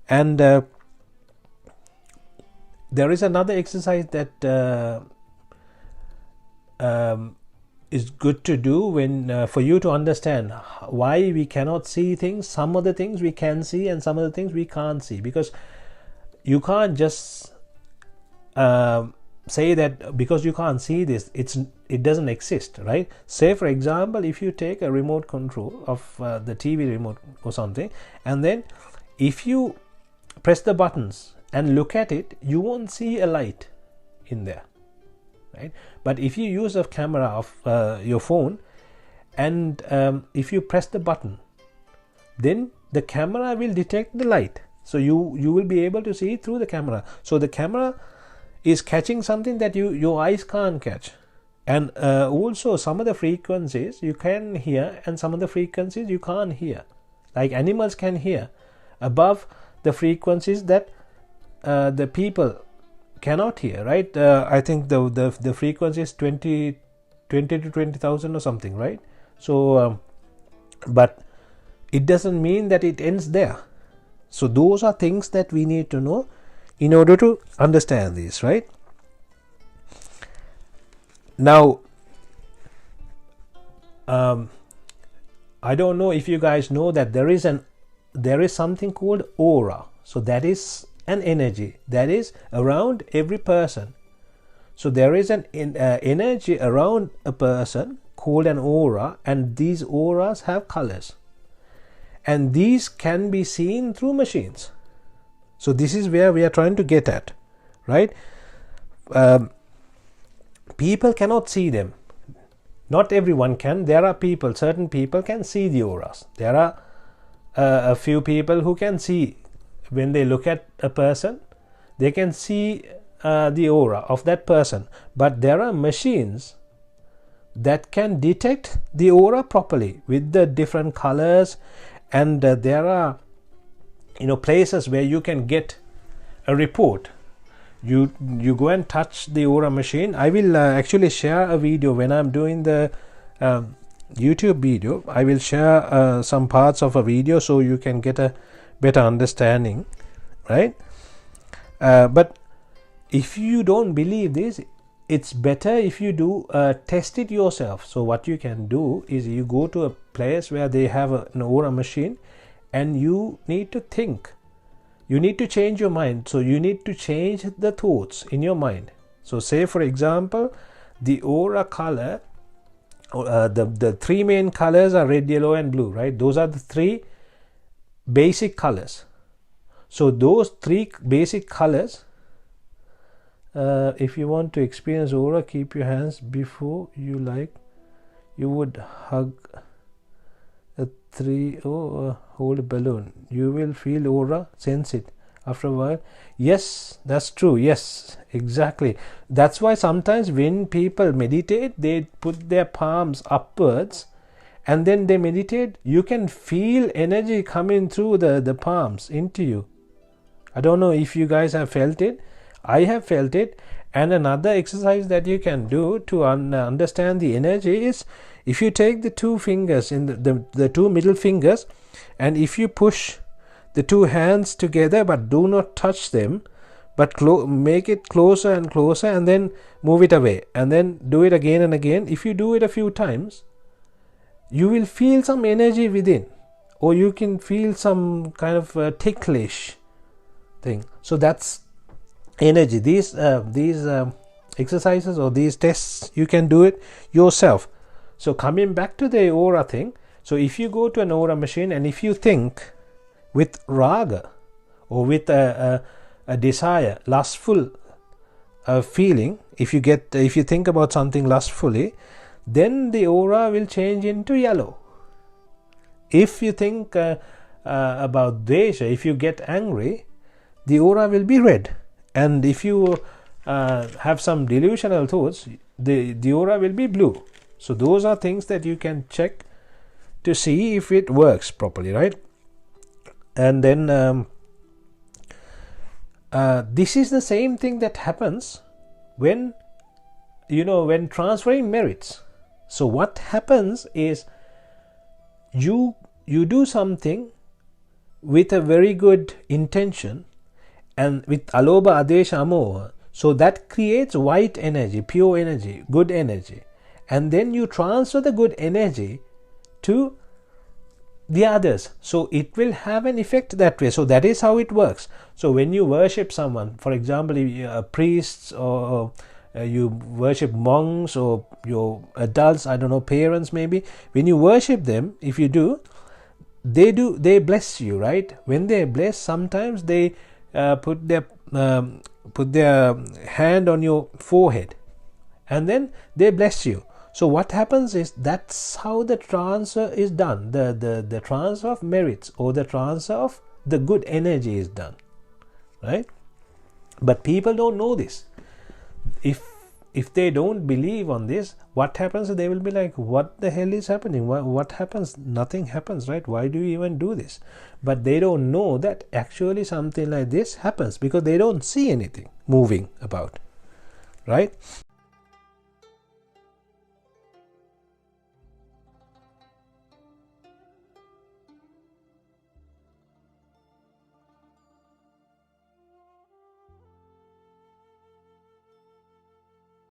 And there is another exercise that is good to do when for you to understand why we cannot see things. Some of the things we can see and some of the things we can't see, because you can't just say that because you can't see this, it doesn't exist, right? Say for example, if you take a remote control of the TV remote or something, and then if you press the buttons and look at it, you won't see a light in there, right? But if you use a camera of your phone, and if you press the button, then the camera will detect the light, so you will be able to see through the camera. So the camera is catching something that your eyes can't catch. And also some of the frequencies you can hear and some of the frequencies you can't hear. Like animals can hear above the frequencies that the people cannot hear, right? I think the frequency is 20 to 20,000 or something, right? So but it doesn't mean that it ends there. So those are things that we need to know in order to understand this, right? Now I don't know if you guys know that there is something called aura. So that is an energy that is around every person. So there is an energy around a person called an aura, and these auras have colors, and these can be seen through machines. So this is where we are trying to get at, right? People cannot see them. Not everyone can. There are people, certain people can see the auras. There are a few people who can see, when they look at a person, they can see the aura of that person. But there are machines that can detect the aura properly with the different colors, and there are places where you can get a report. You go and touch the aura machine. I will actually share a video when I'm doing the YouTube video. I will share some parts of a video so you can get a better understanding, right? But if you don't believe this, it's better if you do test it yourself. So what you can do is you go to a place where they have an aura machine, and you need to think. You need to change your mind. So you need to change the thoughts in your mind. So say for example, the aura color, the three main colors are red, yellow and blue, right? Those are the three basic colors. So those three basic colors, if you want to experience aura, keep your hands before you, like you would hug a tree or hold a balloon. You will feel aura, sense it after a while. Yes, that's true. Yes, exactly. That's why sometimes when people meditate, they put their palms upwards and then they meditate. You can feel energy coming through the palms into you. I don't know if you guys have felt it. I have felt it. And another exercise that you can do to understand the energy is, if you take the two fingers in the two middle fingers, and if you push the two hands together but do not touch them, but make it closer and closer, and then move it away, and then do it again and again. If you do it a few times, you will feel some energy within, or you can feel some kind of ticklish thing. So that's energy. These exercises or these tests, you can do it yourself. So coming back to the aura thing, so if you go to an aura machine and if you think with raga or with a desire, lustful feeling, if you think about something lustfully, then the aura will change into yellow. If you think about desha, if you get angry, the aura will be red. And if you have some delusional thoughts, the aura will be blue. So those are things that you can check to see if it works properly, right? And then this is the same thing that happens when transferring merits. So what happens is you do something with a very good intention and with alobha, adesha, amoha, so that creates white energy, pure energy, good energy, and then you transfer the good energy to the others, so it will have an effect that way. So that is how it works. So when you worship someone, for example, priests, or you worship monks, or your adults, I don't know, parents maybe, when you worship them, if you do, they bless you, right? When they bless, sometimes they put their hand on your forehead and then they bless you. So what happens is, that's how the transfer is done. The transfer of merits, or the transfer of the good energy is done, right? But people don't know this. If they don't believe on this, what happens? They will be like, what the hell is happening? What happens? Nothing happens, right? Why do you even do this? But they don't know that actually something like this happens, because they don't see anything moving about, right?